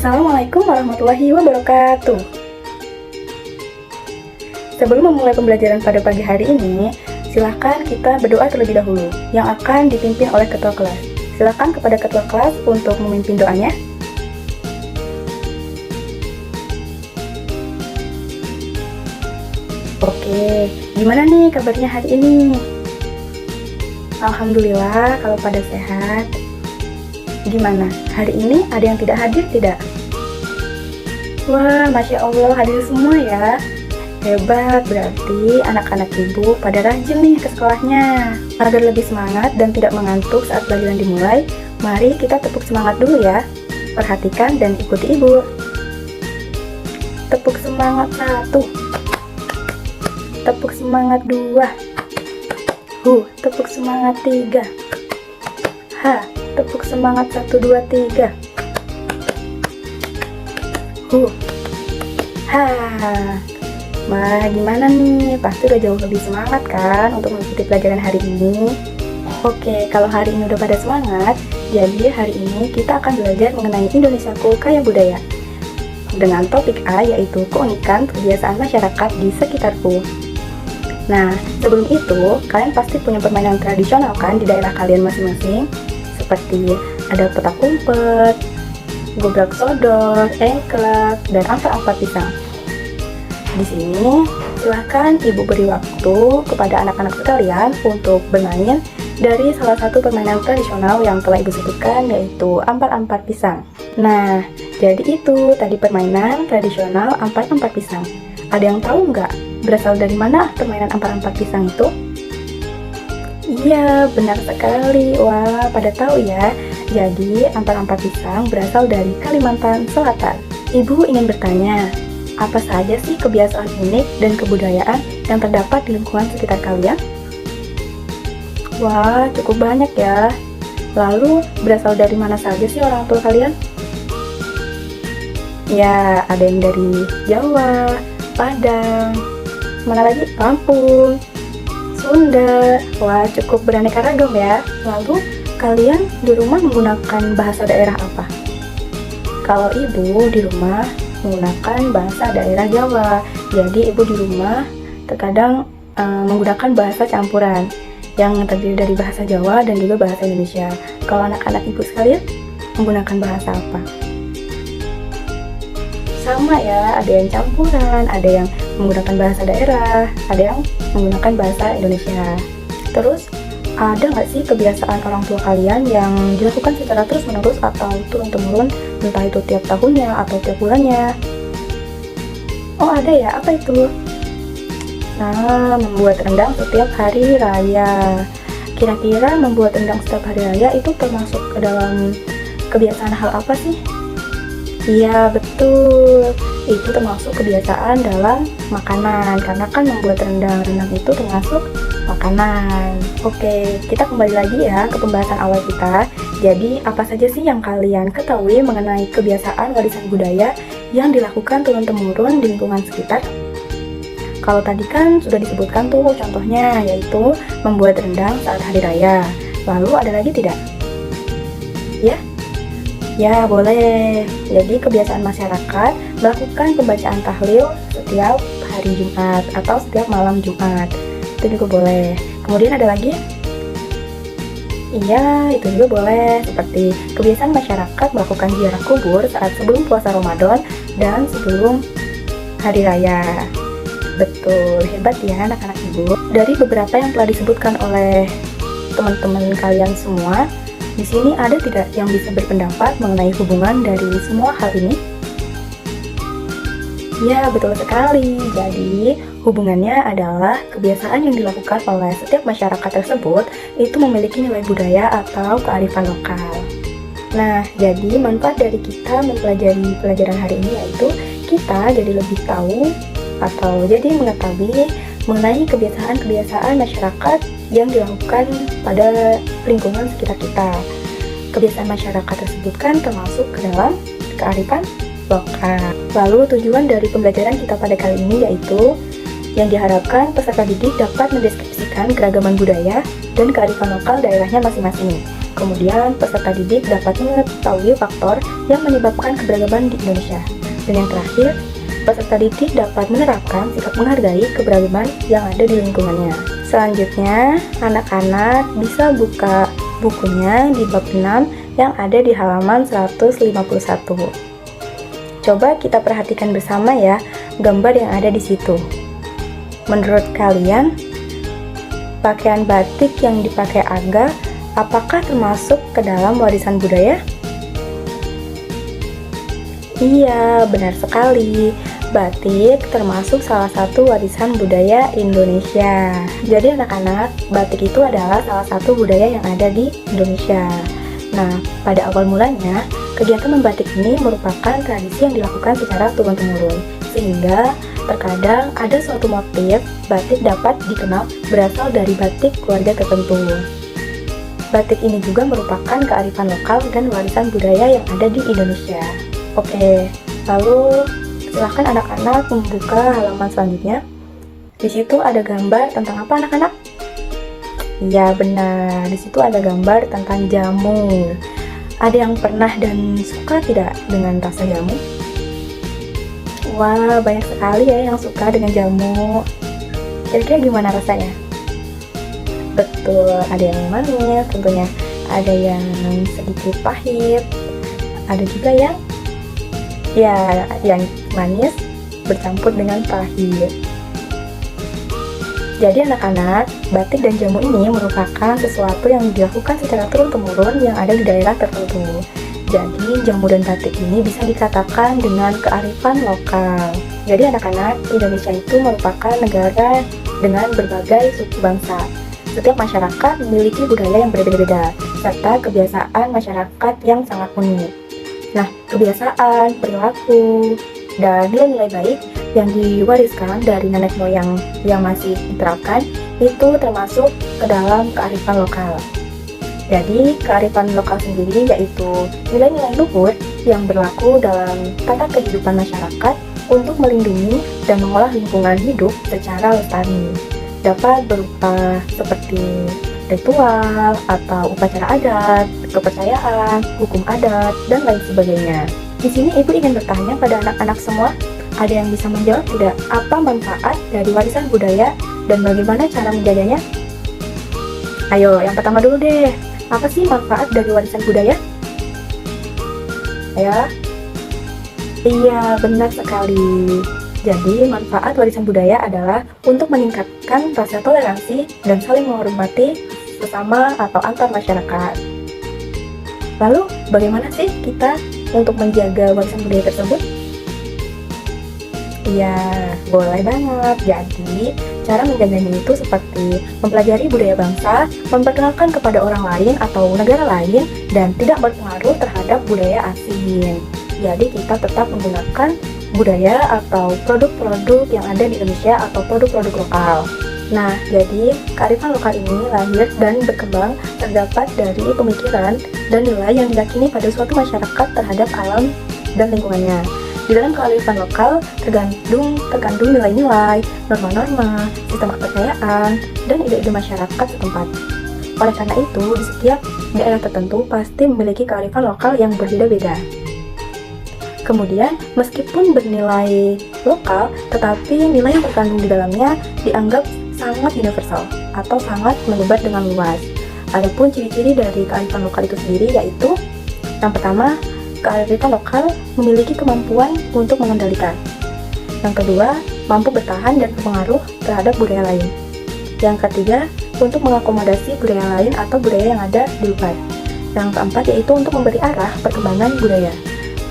Assalamualaikum warahmatullahi wabarakatuh. Sebelum memulai pembelajaran pada pagi hari ini, silahkan kita berdoa terlebih dahulu yang akan dipimpin oleh ketua kelas. Silahkan kepada ketua kelas untuk memimpin doanya. Oke, gimana nih kabarnya hari ini? Alhamdulillah kalau pada sehat. Gimana? Hari ini ada yang tidak hadir tidak? Wah, Masya Allah hadir semua ya. Hebat, berarti anak-anak ibu pada rajin nih ke sekolahnya. Agar lebih semangat dan tidak mengantuk saat pelajaran dimulai, mari kita tepuk semangat dulu ya. Perhatikan dan ikuti ibu. Tepuk semangat 1. Tepuk semangat 2. Tepuk semangat 3. Tepuk semangat 1, 2, 3. Wah, gimana nih? Pasti udah jauh lebih semangat kan untuk mengikuti pelajaran hari ini? Oke, kalau hari ini udah pada semangat, jadi hari ini kita akan belajar mengenai Indonesiaku Kaya Budaya dengan topik A, yaitu keunikan kebiasaan masyarakat di sekitarku. Nah, sebelum itu, kalian pasti punya permainan tradisional kan di daerah kalian masing-masing? Seperti ada petak umpet, gobrak sodor, engklek, dan ampar-ampar pisang. Di sini, silahkan ibu beri waktu kepada anak-anak sekalian untuk bermain dari salah satu permainan tradisional yang telah ibu sebutkan, yaitu ampar-ampar pisang. Nah, jadi itu tadi permainan tradisional ampar-ampar pisang. Ada yang tahu nggak berasal dari mana permainan ampar-ampar pisang itu? Iya, benar sekali. Wah, pada tahu ya. Jadi, ampar-ampar pisang berasal dari Kalimantan Selatan. Ibu ingin bertanya, apa saja sih kebiasaan unik dan kebudayaan yang terdapat di lingkungan sekitar kalian? Wah, cukup banyak ya. Lalu, berasal dari mana saja sih orang tua kalian? Ya, ada yang dari Jawa, Padang, mana lagi? Lampung, Sunda. Wah, cukup beraneka ragam ya. Lalu, kalian di rumah menggunakan bahasa daerah apa? Kalau ibu di rumah menggunakan bahasa daerah Jawa. Jadi ibu di rumah terkadang menggunakan bahasa campuran yang terdiri dari bahasa Jawa dan juga bahasa Indonesia. Kalau anak-anak ibu sekalian menggunakan bahasa apa? Sama ya, ada yang campuran, ada yang menggunakan bahasa daerah, ada yang menggunakan bahasa Indonesia. Terus, ada nggak sih kebiasaan orang tua kalian yang dilakukan secara terus-menerus atau turun-temurun, entah itu tiap tahunnya atau tiap bulannya? Oh, ada ya, apa itu? Nah, membuat rendang setiap hari raya. Kira-kira membuat rendang setiap hari raya itu termasuk ke dalam kebiasaan hal apa sih? Iya, betul. Itu termasuk kebiasaan dalam makanan, karena kan membuat rendang itu termasuk makanan. Oke, kita kembali lagi ya ke pembahasan awal kita. Jadi, apa saja sih yang kalian ketahui mengenai kebiasaan warisan budaya yang dilakukan turun-temurun di lingkungan sekitar? Kalau tadi kan sudah disebutkan tuh contohnya, yaitu membuat rendang saat hari raya. Lalu ada lagi tidak? Ya? Ya, boleh. Jadi kebiasaan masyarakat melakukan pembacaan tahlil setiap hari Jumat atau setiap malam Jumat. Itu juga boleh. Kemudian ada lagi? Iya, itu juga boleh. Seperti kebiasaan masyarakat melakukan ziarah kubur saat sebelum puasa Ramadan dan sebelum hari raya. Betul, hebat ya anak-anak ibu. Dari beberapa yang telah disebutkan oleh teman-teman kalian semua, di sini ada tidak yang bisa berpendapat mengenai hubungan dari semua hal ini? Ya, betul sekali. Jadi, hubungannya adalah kebiasaan yang dilakukan oleh setiap masyarakat tersebut itu memiliki nilai budaya atau kearifan lokal. Nah, jadi manfaat dari kita mempelajari pelajaran hari ini yaitu kita jadi lebih tahu atau jadi mengetahui mengenai kebiasaan-kebiasaan masyarakat yang dilakukan pada lingkungan sekitar kita. Kebiasaan masyarakat tersebut kan termasuk ke dalam kearifan lokal. Lalu tujuan dari pembelajaran kita pada kali ini yaitu yang diharapkan peserta didik dapat mendeskripsikan keragaman budaya dan kearifan lokal daerahnya masing-masing. Kemudian, peserta didik dapat mengetahui faktor yang menyebabkan keberagaman di Indonesia. Dan yang terakhir, peserta didik dapat menerapkan sikap menghargai keberagaman yang ada di lingkungannya. Selanjutnya, anak-anak bisa buka bukunya di bab 6 yang ada di halaman 151. Coba kita perhatikan bersama ya gambar yang ada di situ. Menurut kalian, pakaian batik yang dipakai Aga apakah termasuk ke dalam warisan budaya? Iya, benar sekali. Batik termasuk salah satu warisan budaya Indonesia. Jadi anak-anak, batik itu adalah salah satu budaya yang ada di Indonesia. Nah, pada awal mulanya, kegiatan membatik ini merupakan tradisi yang dilakukan secara turun-temurun. Sehingga terkadang ada suatu motif batik dapat dikenal berasal dari batik keluarga tertentu. Batik ini juga merupakan kearifan lokal dan warisan budaya yang ada di Indonesia. Oke, lalu silahkan anak-anak membuka halaman selanjutnya. Di situ ada gambar tentang apa anak-anak? Ya benar, di situ ada gambar tentang jamu. Ada yang pernah dan suka tidak dengan rasa jamu? Wah, banyak sekali ya yang suka dengan jamu. Kira-kira gimana rasanya? Betul, ada yang manis tentunya, ada yang sedikit pahit, ada juga yang manis bercampur dengan pahit. Jadi anak-anak, batik dan jamu ini merupakan sesuatu yang dilakukan secara turun-temurun yang ada di daerah tertentu. Jadi jamu dan batik ini bisa dikatakan dengan kearifan lokal. Jadi anak-anak, Indonesia itu merupakan negara dengan berbagai suku bangsa. Setiap masyarakat memiliki budaya yang berbeda-beda, serta kebiasaan masyarakat yang sangat unik. Nah, kebiasaan, perilaku, dan nilai-nilai baik yang diwariskan dari nenek moyang yang masih diterapkan itu termasuk ke dalam kearifan lokal. Jadi, kearifan lokal sendiri yaitu nilai-nilai luhur yang berlaku dalam tata kehidupan masyarakat untuk melindungi dan mengolah lingkungan hidup secara lestari. Dapat berupa seperti ritual atau upacara adat, kepercayaan, hukum adat, dan lain sebagainya. Di sini Ibu ingin bertanya pada anak-anak semua, ada yang bisa menjawab tidak apa manfaat dari warisan budaya dan bagaimana cara menjaganya? Ayo, yang pertama dulu deh. Apa sih manfaat dari warisan budaya? Ayo. Iya, benar sekali. Jadi, manfaat warisan budaya adalah untuk meningkatkan rasa toleransi dan saling menghormati sesama atau antar masyarakat. Lalu, bagaimana sih kita untuk menjaga warisan budaya tersebut? Iya, boleh banget. Jadi, cara menjaganya itu seperti mempelajari budaya bangsa, memperkenalkan kepada orang lain atau negara lain, dan tidak berpengaruh terhadap budaya asing. Jadi, kita tetap menggunakan budaya atau produk-produk yang ada di Indonesia atau produk-produk lokal. Nah, jadi kearifan lokal ini lahir dan berkembang terdapat dari pemikiran dan nilai yang diyakini pada suatu masyarakat terhadap alam dan lingkungannya. Di dalam kearifan lokal terkandung nilai-nilai, norma-norma, sistem kepercayaan, dan ide-ide masyarakat setempat. Oleh karena itu, di setiap daerah tertentu pasti memiliki kearifan lokal yang berbeda-beda. Kemudian, meskipun bernilai lokal, tetapi nilai yang terkandung di dalamnya dianggap sangat universal atau sangat menyebar dengan luas. Adapun ciri-ciri dari kearifan lokal itu sendiri yaitu yang pertama, kearifan lokal memiliki kemampuan untuk mengendalikan. Yang kedua, mampu bertahan dan berpengaruh terhadap budaya lain. Yang ketiga, untuk mengakomodasi budaya lain atau budaya yang ada di luar. Yang keempat yaitu untuk memberi arah perkembangan budaya.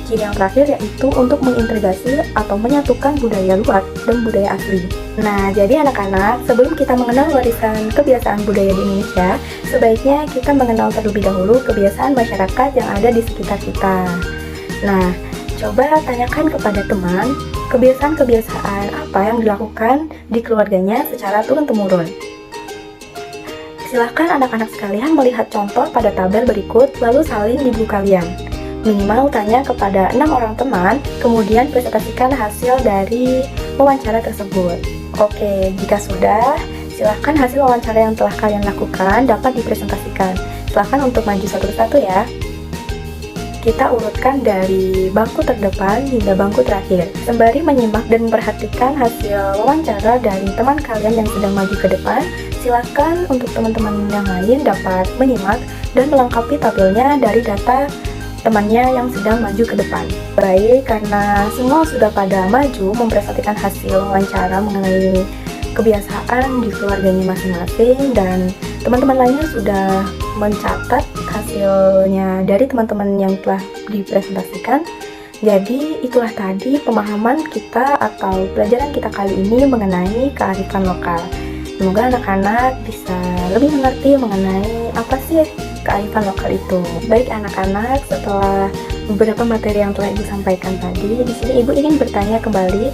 Ciri yang terakhir yaitu untuk mengintegrasi atau menyatukan budaya luar dan budaya asli. Nah, jadi anak-anak, sebelum kita mengenal warisan kebiasaan budaya di Indonesia, sebaiknya kita mengenal terlebih dahulu kebiasaan masyarakat yang ada di sekitar kita. Nah, coba tanyakan kepada teman, kebiasaan-kebiasaan apa yang dilakukan di keluarganya secara turun-temurun. Silahkan anak-anak sekalian melihat contoh pada tabel berikut, lalu salin di buku kalian. Minimal tanya kepada 6 orang teman, kemudian presentasikan hasil dari wawancara tersebut. Oke, jika sudah, silahkan hasil wawancara yang telah kalian lakukan dapat dipresentasikan. Silahkan untuk maju satu persatu ya. Kita urutkan dari bangku terdepan hingga bangku terakhir. Sembari menyimak dan memperhatikan hasil wawancara dari teman kalian yang sedang maju ke depan, silakan untuk teman-teman yang lain dapat menyimak dan melengkapi tabelnya dari data temannya yang sedang maju ke depan. Baik, karena semua sudah pada maju mempresentasikan hasil wawancara mengenai kebiasaan di keluarganya masing-masing, dan teman-teman lainnya sudah mencatat hasilnya dari teman-teman yang telah dipresentasikan. Jadi itulah tadi pemahaman kita atau pelajaran kita kali ini mengenai kearifan lokal. Semoga anak-anak bisa lebih mengerti mengenai apa sih kearifan lokal itu. Baik anak-anak, setelah beberapa materi yang telah Ibu sampaikan tadi, di sini Ibu ingin bertanya kembali,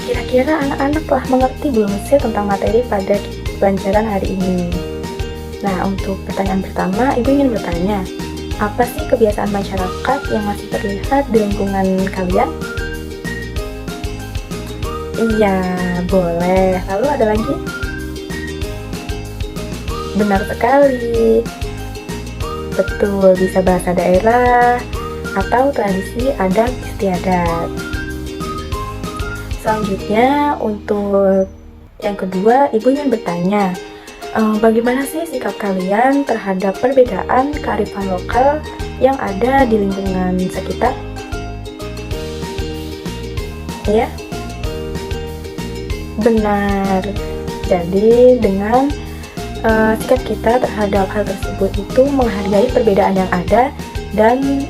kira-kira anak-anak telah mengerti belum sih tentang materi pada pelajaran hari ini? Nah, untuk pertanyaan pertama, Ibu ingin bertanya, apa sih kebiasaan masyarakat yang masih terlihat di lingkungan kalian? Iya, boleh. Lalu ada lagi? Benar sekali. Betul, bisa bahasa daerah atau tradisi adat istiadat. Selanjutnya, untuk yang kedua, Ibu ingin bertanya, bagaimana sih sikap kalian terhadap perbedaan kearifan lokal yang ada di lingkungan sekitar? Ya, benar. Jadi dengan sikap kita terhadap hal tersebut itu menghargai perbedaan yang ada dan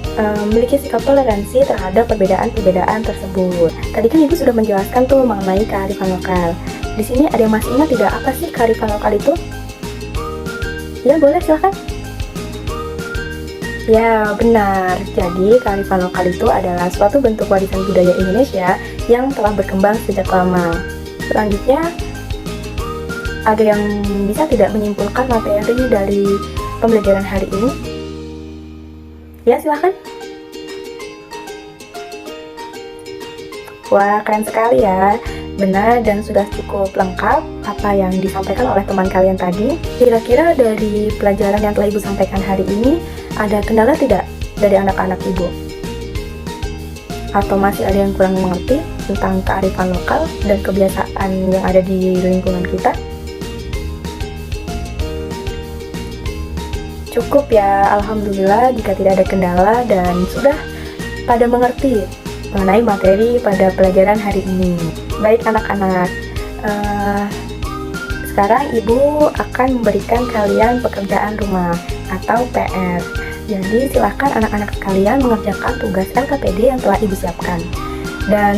memiliki sikap toleransi terhadap perbedaan-perbedaan tersebut. Tadi kan Ibu sudah menjelaskan tuh mengenai kearifan lokal. Di sini ada yang masih ingat tidak apa sih kearifan lokal itu? Ya, boleh silahkan. Ya, benar. Jadi, kearifan lokal itu adalah suatu bentuk warisan budaya Indonesia yang telah berkembang sejak lama. Selanjutnya, ada yang bisa tidak menyimpulkan materi dari pembelajaran hari ini? Ya, silahkan. Wah, keren sekali ya. Benar dan sudah cukup lengkap apa yang disampaikan oleh teman kalian tadi. Kira-kira dari pelajaran yang telah Ibu sampaikan hari ini, ada kendala tidak dari anak-anak Ibu? Atau masih ada yang kurang mengerti tentang kearifan lokal dan kebiasaan yang ada di lingkungan kita? Cukup ya, alhamdulillah jika tidak ada kendala dan sudah pada mengerti mengenai materi pada pelajaran hari ini. Baik anak-anak, sekarang Ibu akan memberikan kalian pekerjaan rumah atau PR. Jadi silahkan anak-anak sekalian mengerjakan tugas LKPD yang telah Ibu siapkan. Dan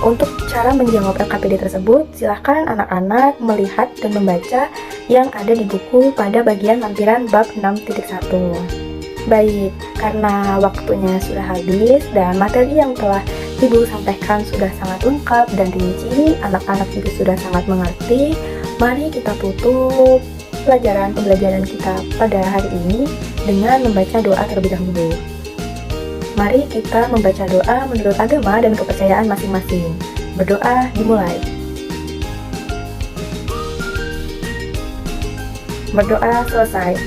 untuk cara menjawab LKPD tersebut, silahkan anak-anak melihat dan membaca yang ada di buku pada bagian lampiran bab 6.1. Baik, karena waktunya sudah habis dan materi yang telah Ibu sampaikan sudah sangat lengkap dan rinci, anak-anak Ibu sudah sangat mengerti. Mari kita tutup pembelajaran kita pada hari ini dengan membaca doa terlebih dahulu. Mari kita membaca doa menurut agama dan kepercayaan masing-masing. Berdoa dimulai. Berdoa selesai.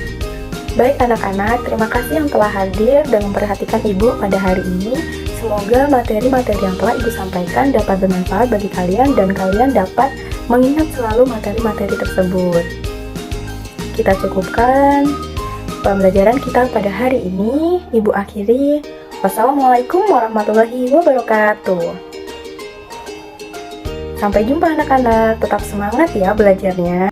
Baik anak-anak, terima kasih yang telah hadir dan memperhatikan Ibu pada hari ini. Semoga materi-materi yang telah Ibu sampaikan dapat bermanfaat bagi kalian dan kalian dapat mengingat selalu materi-materi tersebut. Kita cukupkan pembelajaran kita pada hari ini. Ibu akhiri. Wassalamualaikum warahmatullahi wabarakatuh. Sampai jumpa anak-anak, tetap semangat ya belajarnya.